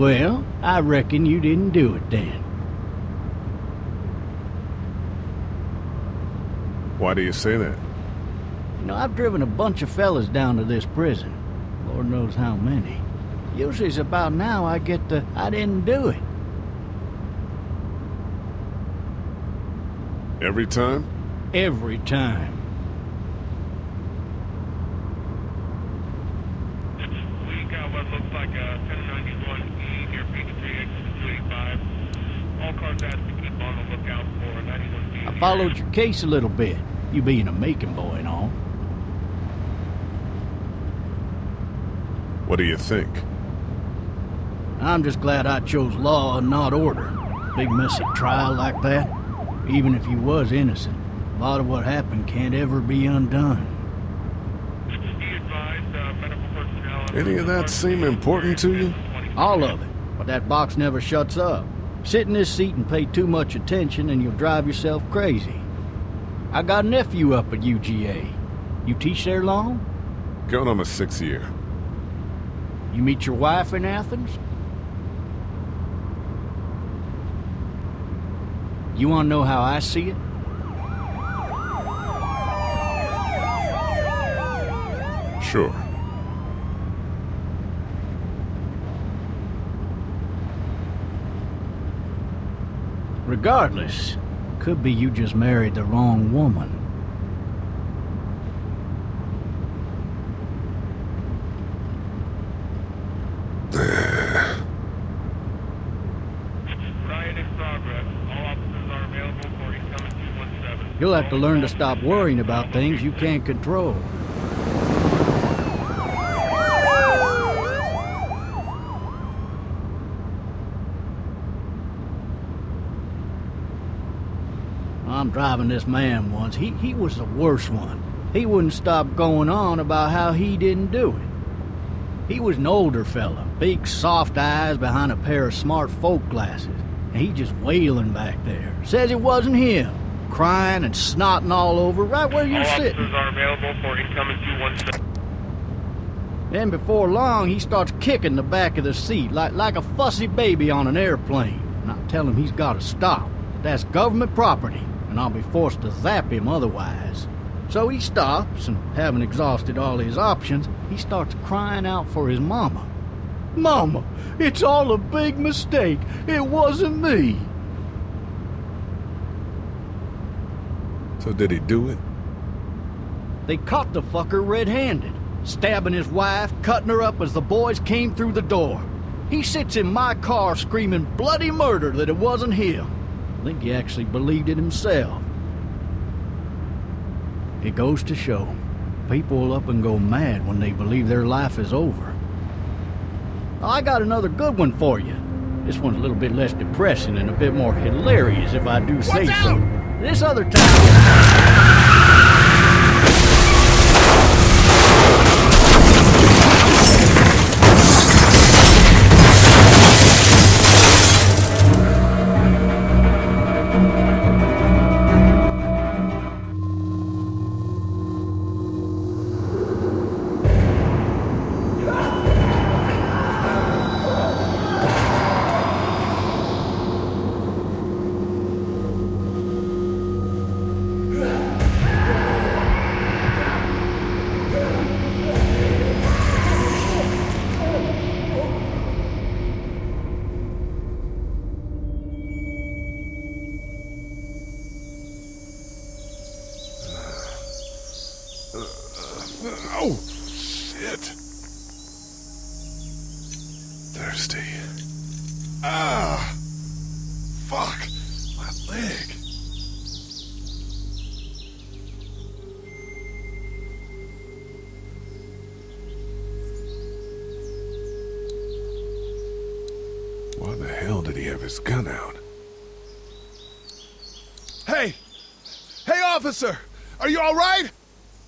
Well, I reckon you didn't do it then. Why do you say that? You know, I've driven a bunch of fellas down to this prison. Lord knows how many. Usually it's about now I get the, I didn't do it. Every time? Every time. We got what looks like a 1091E near Peachtree, exit 285. All cars asked to keep on the lookout for 91D. I followed your case a little bit, you being a Macon boy and all. What do you think? I'm just glad I chose law and not order. Big messy trial like that. Even if you was innocent, a lot of what happened can't ever be undone. Be advised, medical personnel... Any of that seem important to you? All of it. But that box never shuts up. Sit in this seat and pay too much attention and you'll drive yourself crazy. I got a nephew up at UGA. You teach there long? Going on my 6th year. You meet your wife in Athens? You want to know how I see it? Sure. Regardless, could be you just married the wrong woman. Riot in progress. All officers are available for incoming 217. You'll have to learn to stop worrying about things you can't control. I'm driving this man once. He was the worst one. He wouldn't stop going on about how he didn't do it. He was an older fella, big soft eyes behind a pair of smart folk glasses, and he just wailing back there. Says it wasn't him, crying and snotting all over right where you're All sitting. officers are available for incoming 217. Then before long, he starts kicking the back of the seat like a fussy baby on an airplane. And I tell him he's got to stop. That's government property, and I'll be forced to zap him otherwise. So he stops, and having exhausted all his options, he starts crying out for his mama. Mama, it's all a big mistake. It wasn't me. So did he do it? They caught the fucker red-handed, stabbing his wife, cutting her up as the boys came through the door. He sits in my car screaming bloody murder that it wasn't him. I think he actually believed it himself. It goes to show, people will up and go mad when they believe their life is over. I got another good one for you. This one's a little bit less depressing and a bit more hilarious if I do say so. This other time... Oh, shit. Thirsty. Ah! Fuck! My leg. Why the hell did he have his gun out? Hey! Hey, officer! Are you all right?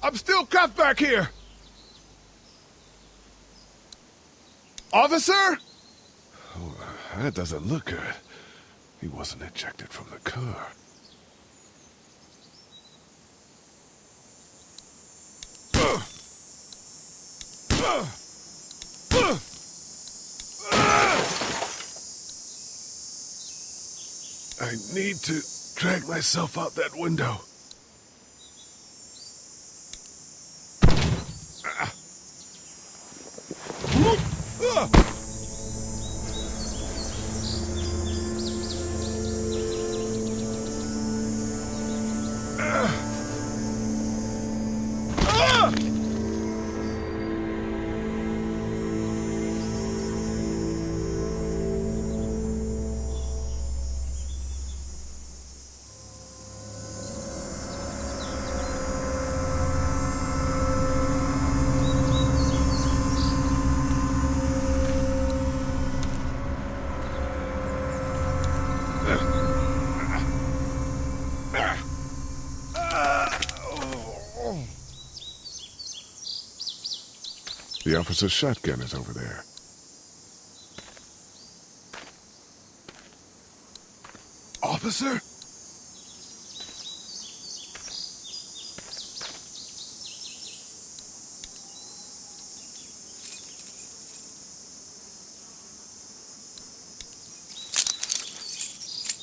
I'm still cuffed back here! Officer? Oh, that doesn't look good. He wasn't ejected from the car. I need to drag myself out that window. The officer's shotgun is over there. Officer?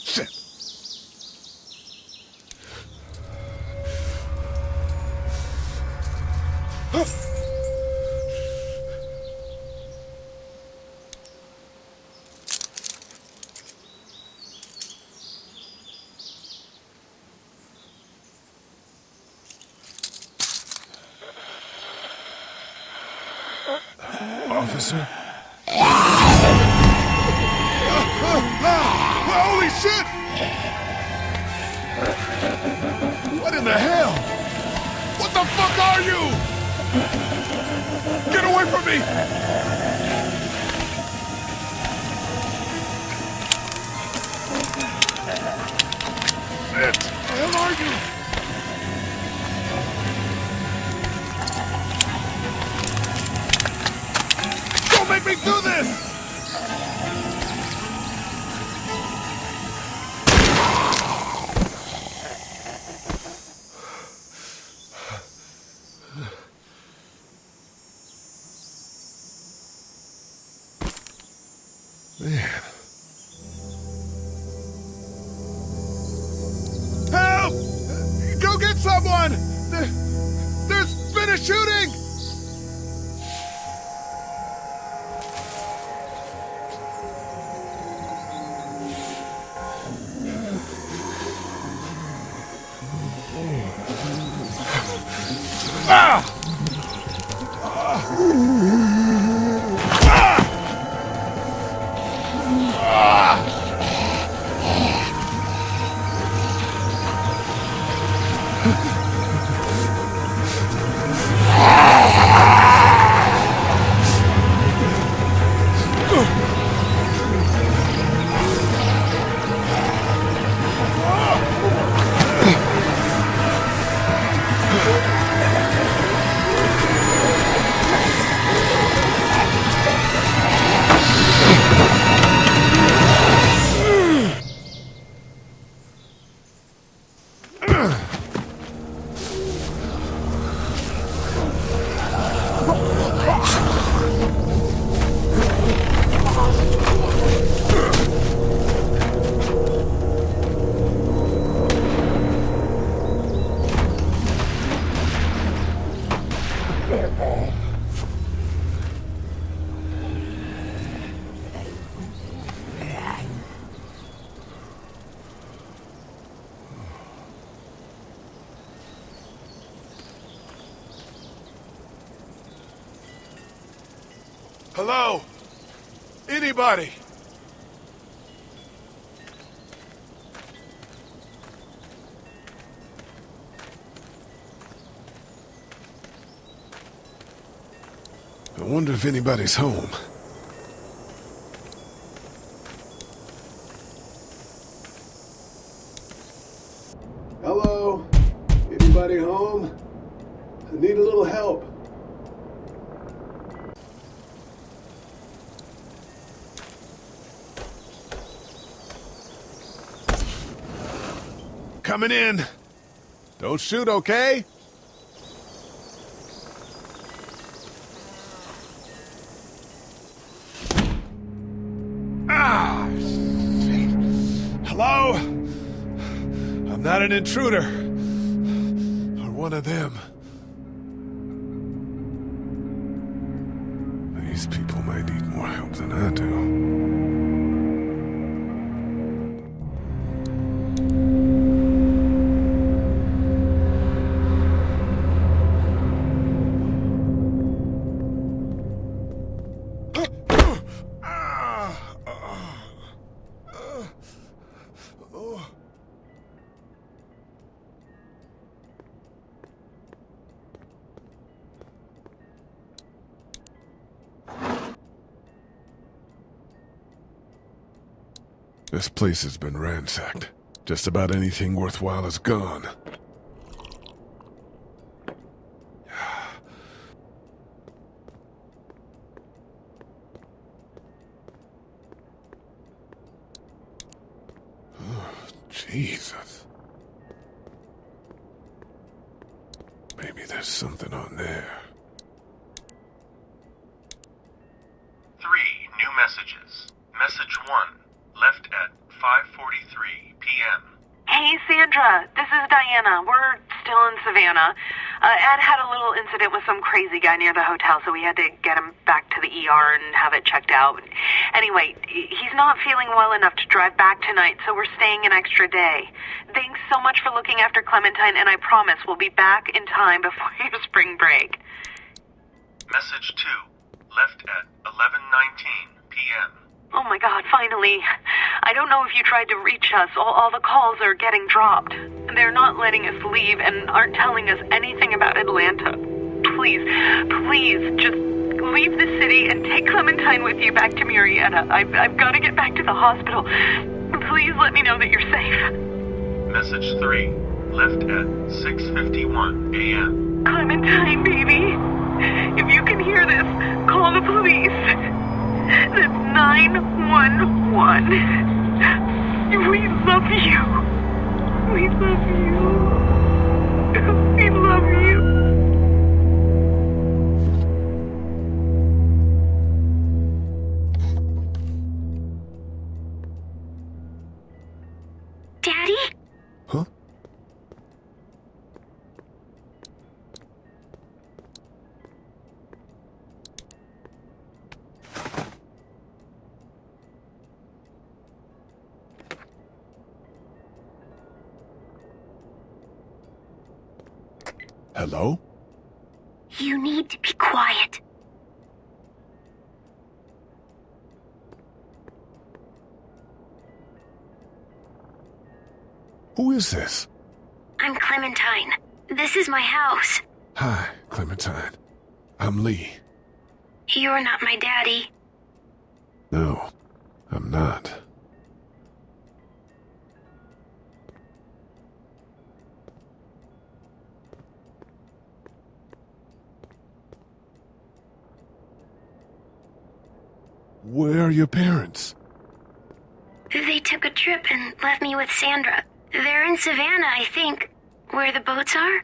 Shit! Officer? Holy shit! What in the hell? What the fuck are you? Get away from me! What the hell are you? Don't make me do this! Man. Help! Go get someone! There's been a shooting! Ah! Hello? Anybody? I wonder if anybody's home. Hello? Anybody home? I need a little help. Coming in. Don't shoot, okay? Ah, shit. Hello? not an intruder. Or one of them. These people might need more help than I do. This place has been ransacked. Just about anything worthwhile is gone. Oh, Jesus. Maybe there's something on there. 3 new messages. Message 1. Left at 5:43 p.m. Hey, Sandra. This is Diana. We're still in Savannah. Ed had a little incident with some crazy guy near the hotel, so we had to get him back to the ER and have it checked out. Anyway, he's not feeling well enough to drive back tonight, so we're staying an extra day. Thanks so much for looking after Clementine, and I promise we'll be back in time before your spring break. Message 2. Left at 11:19 p.m. Oh my God, finally. I don't know if you tried to reach us. All the calls are getting dropped. They're not letting us leave and aren't telling us anything about Atlanta. Please, just leave the city and take Clementine with you back to Murrieta. I've got to get back to the hospital. Please let me know that you're safe. Message 3. Left at 6:51 a.m. Clementine, baby. If you can hear this, call the police. That's 911. We love you. We love you. We love you. Daddy? Huh? Hello? You need to be quiet. Who is this? I'm Clementine. This is my house. Hi, Clementine. I'm Lee. You're not my daddy. No, I'm not. Where are your parents? They took a trip and left me with Sandra. They're in Savannah, I think. Where the boats are?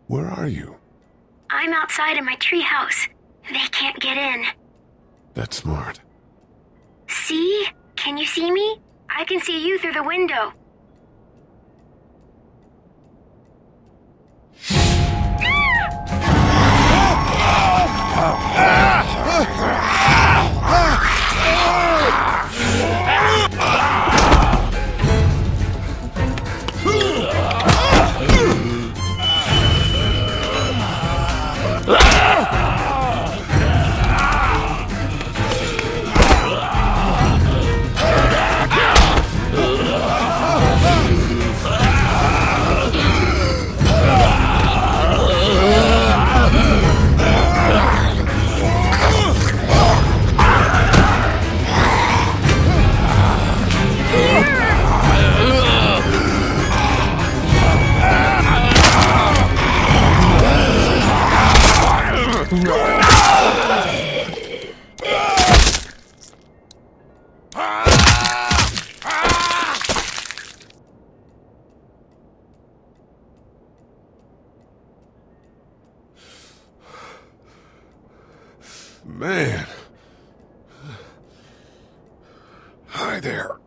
Where are you? I'm outside in my treehouse. They can't get in. That's smart. See? Can you see me? I can see you through the window. Man. Hi there.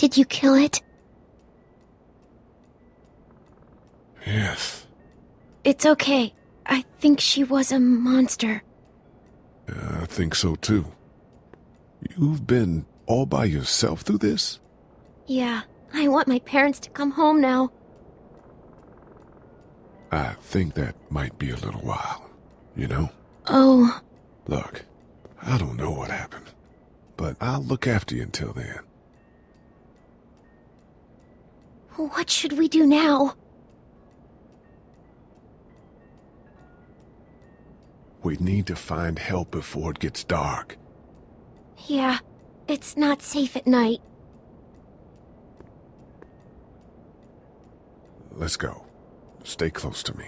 Did you kill it? Yes. It's okay. I think she was a monster. I think so too. You've been all by yourself through this? Yeah, I want my parents to come home now. I think that might be a little while, you know? Oh. Look, I don't know what happened, but I'll look after you until then. What should we do now? We need to find help before it gets dark. Yeah, it's not safe at night. Let's go. Stay close to me.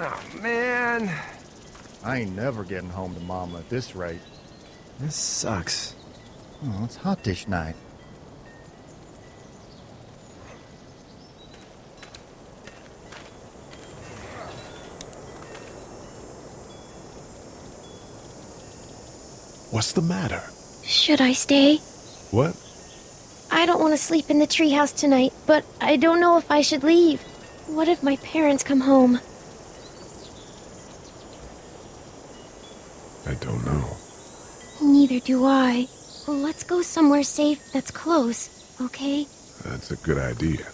Oh, man. I ain't never getting home to Mama at this rate. This sucks. Oh, it's hot dish night. What's the matter? Should I stay? What? I don't want to sleep in the treehouse tonight, but I don't know if I should leave. What if my parents come home? I don't know. Neither do I. Well, let's go somewhere safe that's close, okay? That's a good idea.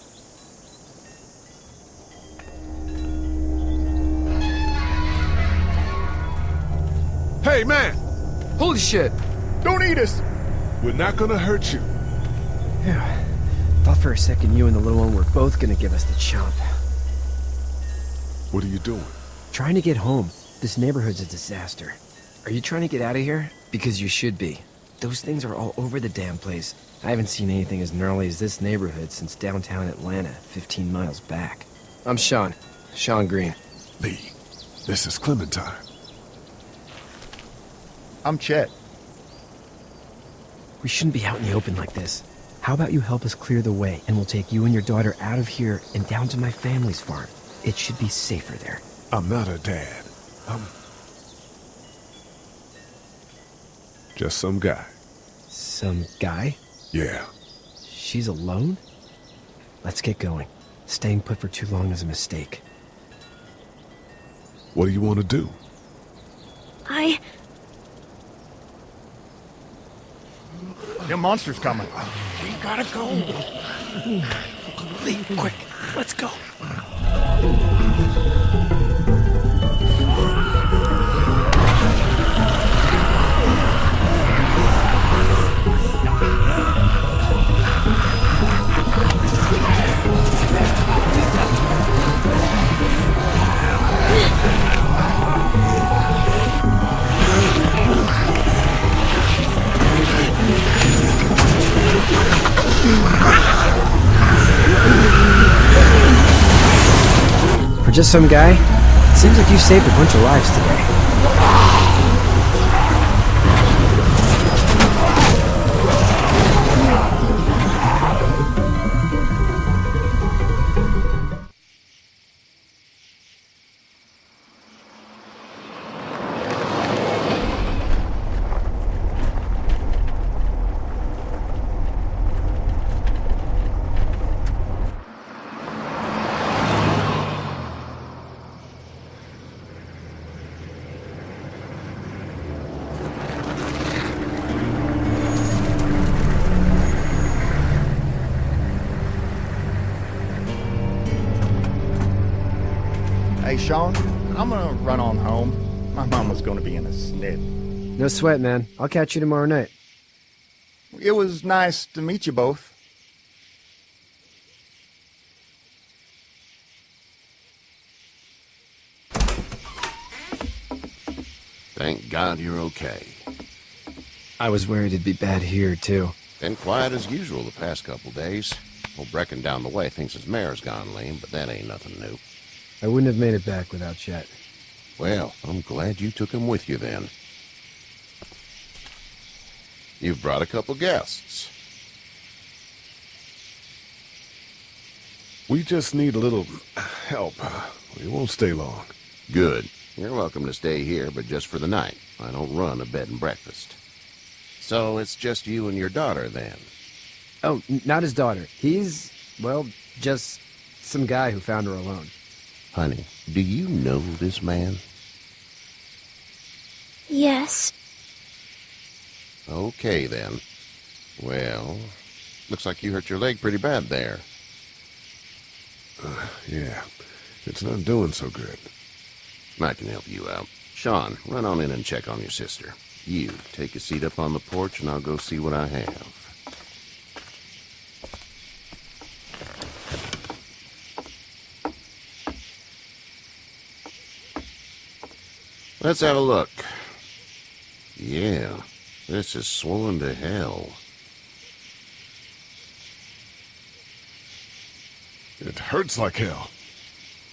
Hey, man! Holy shit! Don't eat us! We're not gonna hurt you. Yeah. Thought for a second you and the little one were both gonna give us the chomp. What are you doing? Trying to get home. This neighborhood's a disaster. Are you trying to get out of here? Because you should be. Those things are all over the damn place. I haven't seen anything as gnarly as this neighborhood since downtown Atlanta, 15 miles back. I'm Sean. Sean Green. Lee, this is Clementine. I'm Chet. We shouldn't be out in the open like this. How about you help us clear the way, and we'll take you and your daughter out of here and down to my family's farm. It should be safer there. I'm not her dad. I'm just some guy. Some guy? Yeah. She's alone? Let's get going. Staying put for too long is a mistake. What do you want to do? Them monsters coming. We gotta go. Lee, quick, let's go. For just some guy, it seems like you saved a bunch of lives today. Hey, Sean, I'm gonna run on home. My mama's gonna be in a snit. No sweat, man. I'll catch you tomorrow night. It was nice to meet you both. Thank God you're okay. I was worried it'd be bad here, too. Been quiet as usual the past couple days. Old Brecken down the way thinks his mare's gone lame, but that ain't nothing new. I wouldn't have made it back without Chet. Well, I'm glad you took him with you then. You've brought a couple guests. We just need a little help. We won't stay long. Good. You're welcome to stay here, but just for the night. I don't run a bed and breakfast. So it's just you and your daughter, then? Oh, not his daughter. He's, well, just some guy who found her alone. Honey, do you know this man? Yes. Okay, then. Well, looks like you hurt your leg pretty bad there. Yeah, it's not doing so good. I can help you out. Sean, run on in and check on your sister. You, take a seat up on the porch and I'll go see what I have. Let's have a look. Yeah, this is swollen to hell. It hurts like hell.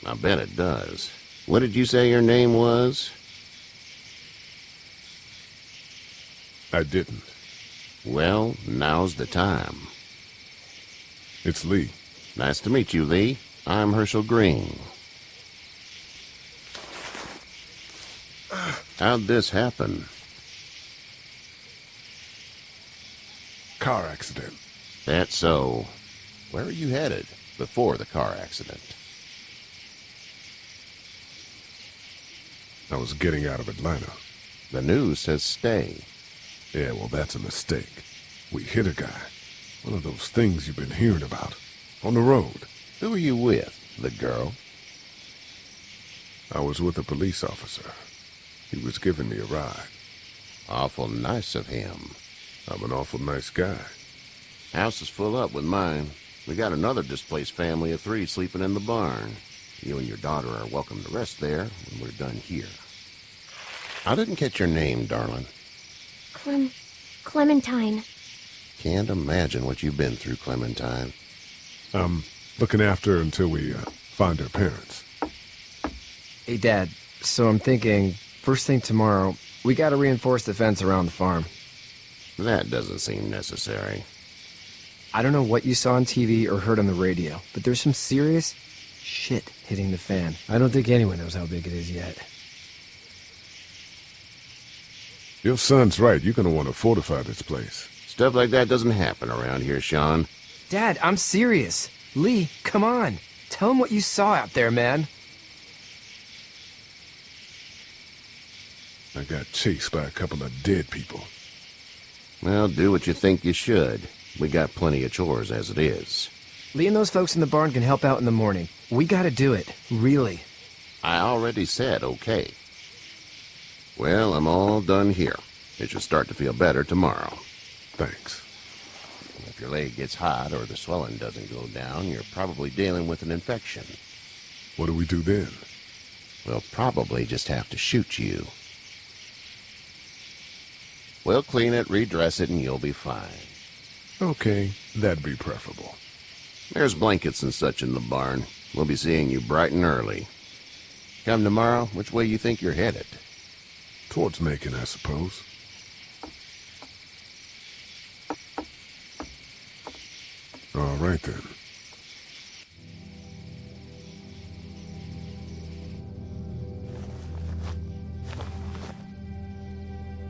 I bet it does. What did you say your name was? I didn't. Well, now's the time. It's Lee. Nice to meet you, Lee. I'm Herschel Green. How'd this happen? Car accident. That's so. Where are you headed before the car accident? I was getting out of Atlanta. The news says stay. Yeah, well, that's a mistake. We hit a guy. One of those things you've been hearing about. On the road. Who are you with? The girl? I was with a police officer. He was giving me a ride. Awful nice of him. I'm an awful nice guy. House is full up with mine. We got another displaced family of 3 sleeping in the barn. You and your daughter are welcome to rest there when we're done here. I didn't catch your name, darling. Clementine. Can't imagine what you've been through, Clementine. I'm looking after her until we find her parents. Hey, Dad, so I'm thinking, first thing tomorrow, we gotta reinforce the fence around the farm. That doesn't seem necessary. I don't know what you saw on TV or heard on the radio, but there's some serious shit hitting the fan. I don't think anyone knows how big it is yet. Your son's right. You're gonna want to fortify this place. Stuff like that doesn't happen around here, Sean. Dad, I'm serious. Lee, come on. Tell him what you saw out there, man. I got chased by a couple of dead people. Well, do what you think you should. We got plenty of chores as it is. Lee and those folks in the barn can help out in the morning. We gotta do it. Really. I already said okay. Well, I'm all done here. It should start to feel better tomorrow. Thanks. If your leg gets hot or the swelling doesn't go down, you're probably dealing with an infection. What do we do then? We'll probably just have to shoot you. We'll clean it, redress it, and you'll be fine. Okay, that'd be preferable. There's blankets and such in the barn. We'll be seeing you bright and early. Come tomorrow, which way you think you're headed? Towards Macon, I suppose. All right, then.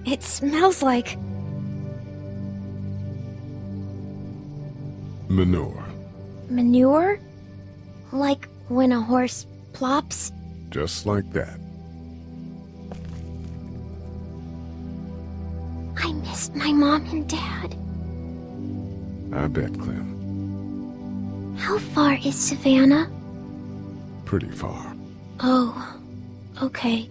It smells like... Manure. manure? Like when a horse plops? Just like that. I missed my mom and dad. I bet, Clem. How far is Savannah? Pretty far. Oh, okay.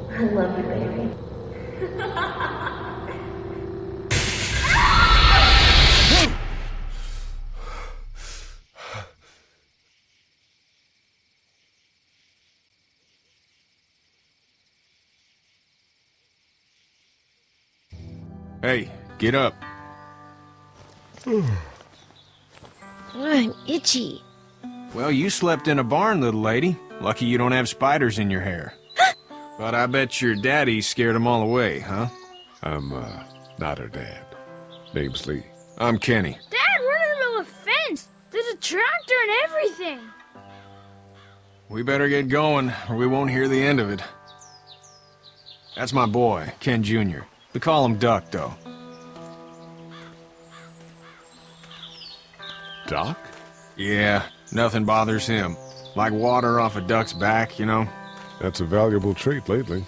I love you, baby. Hey, get up. I'm itchy. Well, you slept in a barn, little lady. Lucky you don't have spiders in your hair. But I bet your daddy scared them all away, huh? I'm, not her dad. Name's Lee. I'm Kenny. Dad, we're in the middle of a fence. There's a tractor and everything. We better get going, or we won't hear the end of it. That's my boy, Ken Jr. We call him Duck, though. Doc? Yeah, nothing bothers him. Like water off a duck's back, you know? That's a valuable trait lately.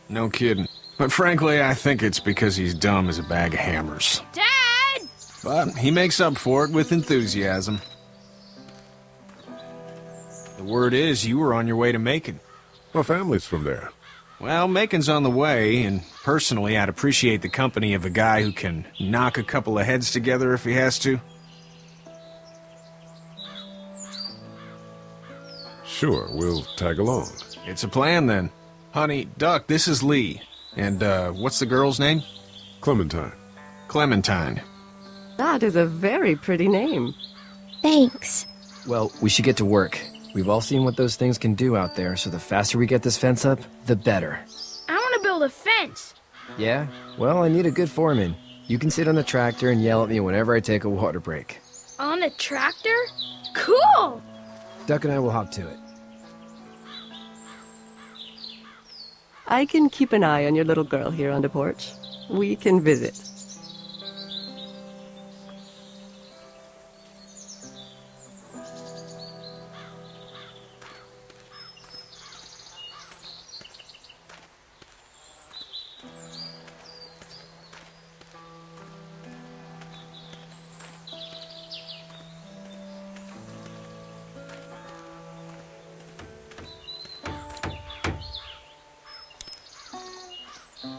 No kidding. But frankly, I think it's because he's dumb as a bag of hammers. Dad! But he makes up for it with enthusiasm. The word is you were on your way to Macon. My family's from there. Well, Macon's on the way, and personally, I'd appreciate the company of a guy who can knock a couple of heads together if he has to. Sure, we'll tag along. It's a plan, then. Honey, Duck, this is Lee. And, what's the girl's name? Clementine. Clementine. That is a very pretty name. Thanks. Well, we should get to work. We've all seen what those things can do out there, so the faster we get this fence up, the better. I want to build a fence. Yeah? Well, I need a good foreman. You can sit on the tractor and yell at me whenever I take a water break. On a tractor? Cool! Duck and I will hop to it. I can keep an eye on your little girl here on the porch. We can visit.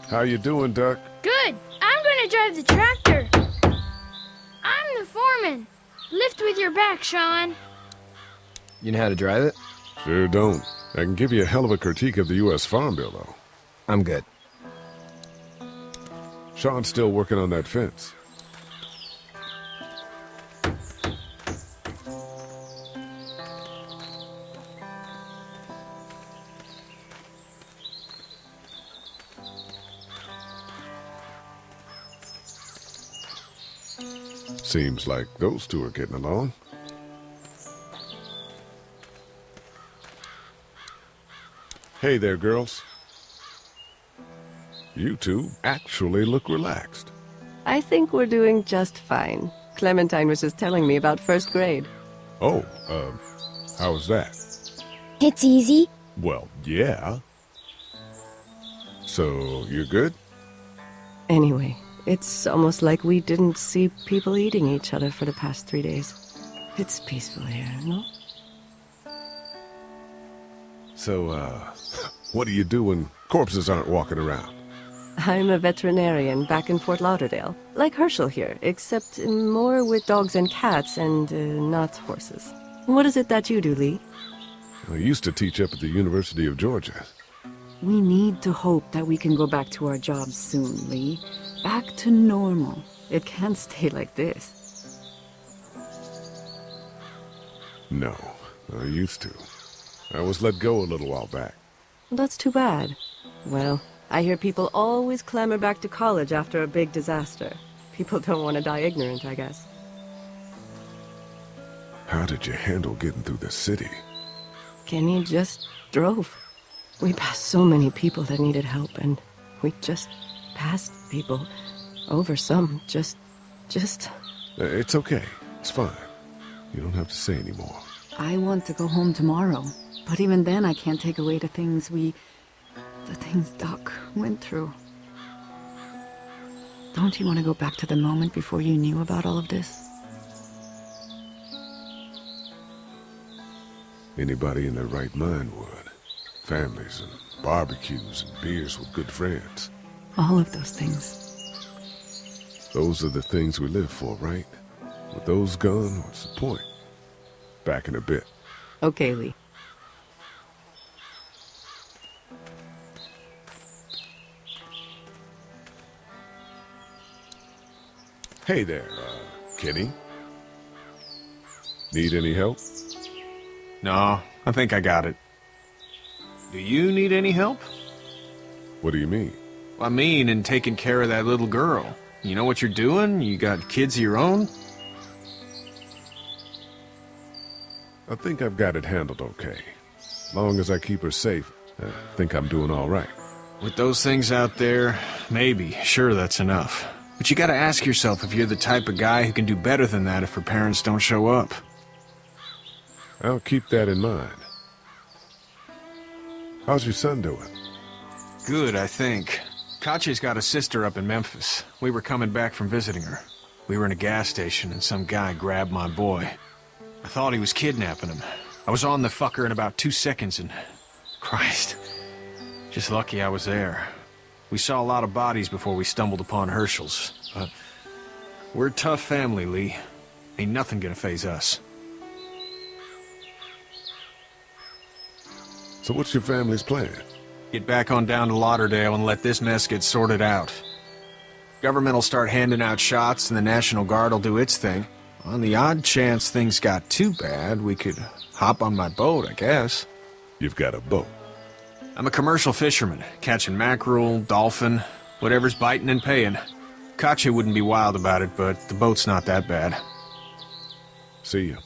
How you doing, Duck? Good. I'm going to drive the tractor. I'm the foreman. Lift with your back, Sean. You know how to drive it? Sure don't. I can give you a hell of a critique of the U.S. Farm Bill, though. I'm good. Sean's still working on that fence. Seems like those two are getting along. Hey there, girls. You two actually look relaxed. I think we're doing just fine. Clementine was just telling me about first grade. Oh, how was that? It's easy. Well, yeah. So, you're good? Anyway, it's almost like we didn't see people eating each other for the past 3 days. It's peaceful here, no? So, what do you do when corpses aren't walking around? I'm a veterinarian back in Fort Lauderdale. Like Herschel here, except more with dogs and cats and not horses. What is it that you do, Lee? I used to teach up at the University of Georgia. We need to hope that we can go back to our jobs soon, Lee. Back to normal. It can't stay like this. No, I used to. I was let go a little while back. That's too bad. Well, I hear people always clamor back to college after a big disaster. People don't want to die ignorant, I guess. How did you handle getting through the city? Kenny just drove. We passed so many people that needed help, and we just passed people. Over some, just... It's okay. It's fine. You don't have to say anymore. I want to go home tomorrow. But even then, I can't take away the things Doc went through. Don't you want to go back to the moment before you knew about all of this? Anybody in their right mind would. Families and barbecues and beers with good friends. All of those things. Those are the things we live for, right? With those gone, what's the point? Back in a bit. Okay, Lee. Hey there, Kenny. Need any help? No, I think I got it. Do you need any help? What do you mean? I mean, in taking care of that little girl. You know what you're doing? You got kids of your own? I think I've got it handled okay. Long as I keep her safe, I think I'm doing all right. With those things out there, maybe, sure, that's enough. But you gotta ask yourself if you're the type of guy who can do better than that if her parents don't show up. I'll keep that in mind. How's your son doing? Good, I think. Katya's got a sister up in Memphis. We were coming back from visiting her. We were in a gas station and some guy grabbed my boy. I thought he was kidnapping him. I was on the fucker in about 2 seconds and... Christ. Just lucky I was there. We saw a lot of bodies before we stumbled upon Hershel's. But we're a tough family, Lee. Ain't nothing gonna faze us. So what's your family's plan? Get back on down to Lauderdale and let this mess get sorted out. Government will start handing out shots and the National Guard will do its thing. On the odd chance things got too bad, we could hop on my boat, I guess. You've got a boat? I'm a commercial fisherman, catching mackerel, dolphin, whatever's biting and paying. Katya wouldn't be wild about it, but the boat's not that bad. See ya.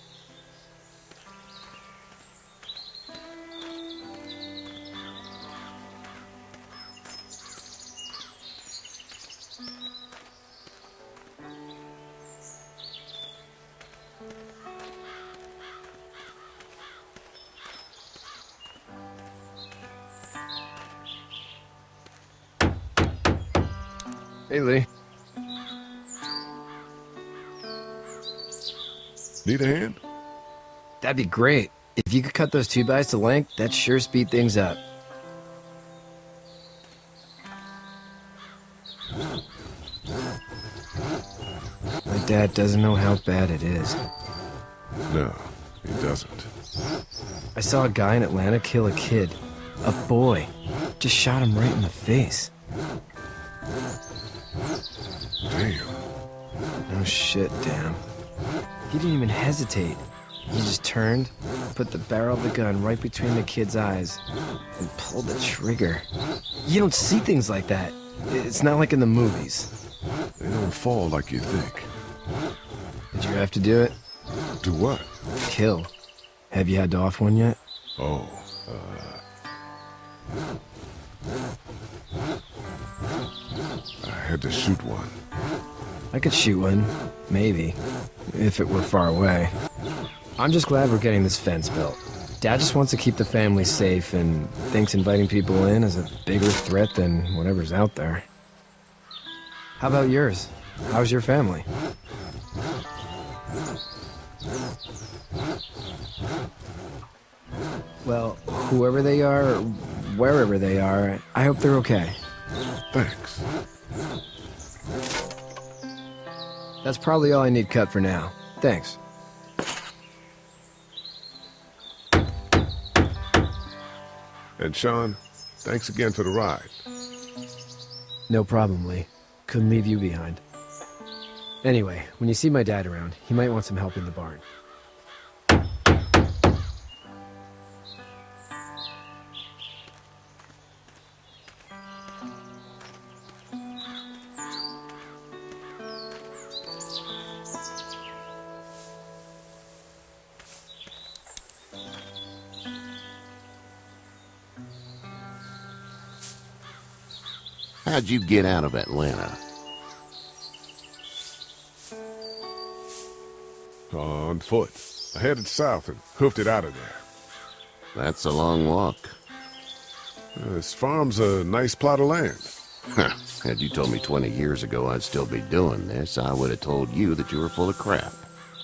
Hey, Lee. Need a hand? That'd be great. If you could cut those 2x to length, that'd sure speed things up. My dad doesn't know how bad it is. No, he doesn't. I saw a guy in Atlanta kill a kid. A boy. Just shot him right in the face. Damn. No shit, damn. He didn't even hesitate. He just turned, put the barrel of the gun right between the kid's eyes, and pulled the trigger. You don't see things like that. It's not like in the movies. They don't fall like you think. Did you have to do it? Do what? Kill. Have you had to off one yet? Oh, I had to shoot one. I could shoot one, maybe, if it were far away. I'm just glad we're getting this fence built. Dad just wants to keep the family safe and thinks inviting people in is a bigger threat than whatever's out there. How about yours? How's your family? Well, whoever they are, or wherever they are, I hope they're okay. Thanks. That's probably all I need cut for now. Thanks. And Sean, thanks again for the ride. No problem, Lee. Couldn't leave you behind. Anyway, when you see my dad around, he might want some help in the barn. How'd you get out of Atlanta? On foot. I headed south and hoofed it out of there. That's a long walk. This farm's a nice plot of land. Had you told me 20 years ago I'd still be doing this, I would have told you that you were full of crap.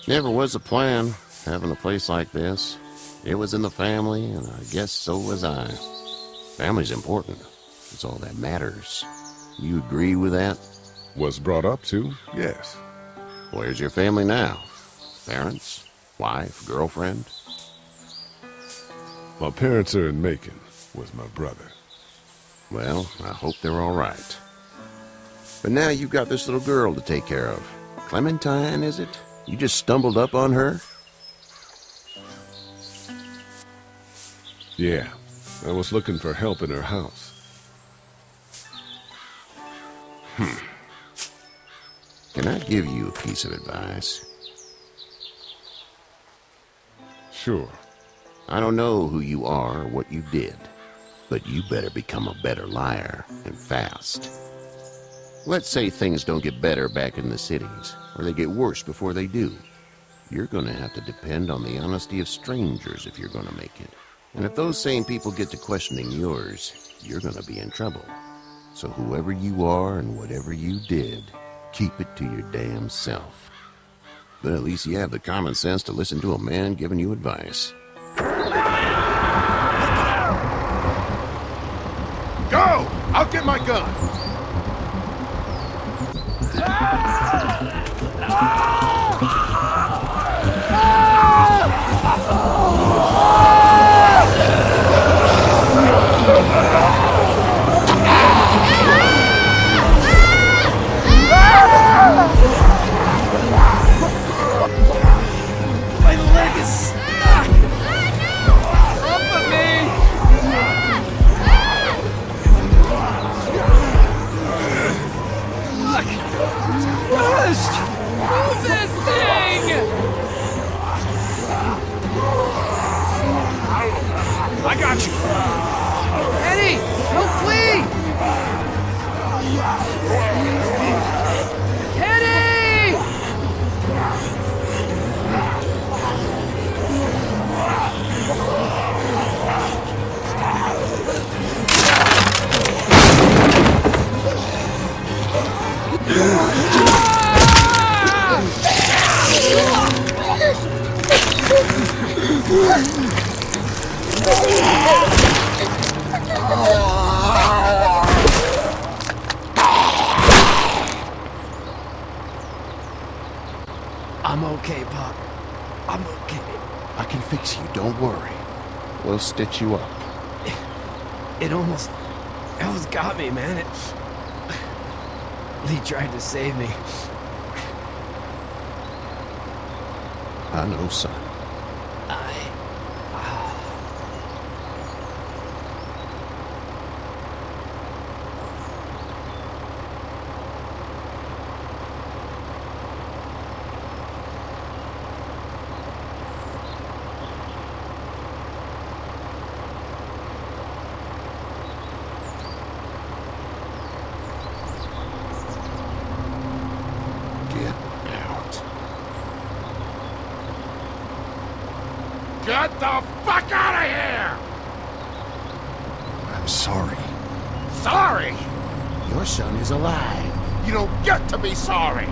Never was a plan, having a place like this. It was in the family, and I guess so was I. Family's important. It's all that matters. You agree with that? Was brought up to, yes. Where's your family now? Parents? Wife? Girlfriend? My parents are in Macon, with my brother. Well, I hope they're all right. But now you've got this little girl to take care of. Clementine, is it? You just stumbled up on her? Yeah, I was looking for help in her house. Can I give you a piece of advice? Sure. I don't know who you are or what you did, but you better become a better liar, and fast. Let's say things don't get better back in the cities, or they get worse before they do. You're gonna have to depend on the honesty of strangers if you're gonna make it. And if those same people get to questioning yours, you're gonna be in trouble. So whoever you are and whatever you did, keep it to your damn self. But at least you have the common sense to listen to a man giving you advice. Go! I'll get my gun! My leg is stuck! Help me! Look! Crushed! Move this thing! I got you! Eddie! Don't flee! Eddie! I'm okay, Pop. I'm okay. I can fix you, don't worry. We'll stitch you up. It almost got me, man. Lee tried to save me. I know, son. Get the fuck out of here! I'm sorry. Sorry? Your son is alive. You don't get to be sorry!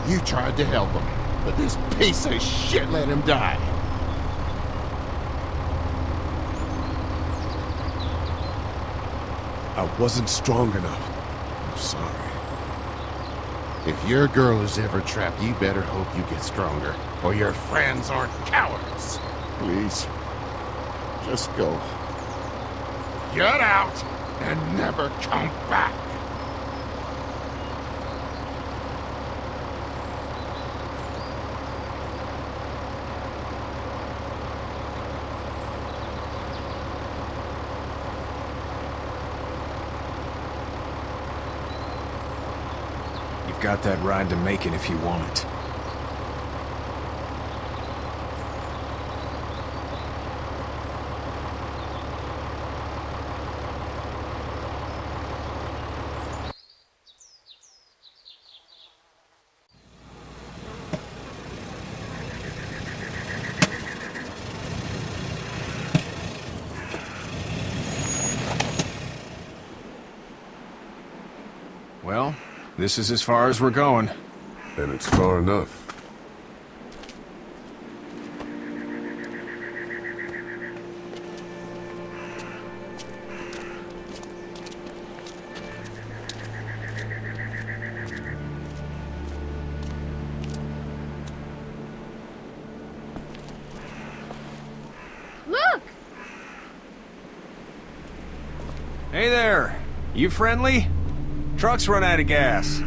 You tried to help him, but this piece of shit let him die. I wasn't strong enough. I'm sorry. If your girl is ever trapped, you better hope you get stronger, or your friends aren't cowards. Please, just go. Get out and never come back! You've got that ride to make it if you want it. Well, this is as far as we're going. And it's far enough. Look! Hey there! You friendly? Truck's run out of gas.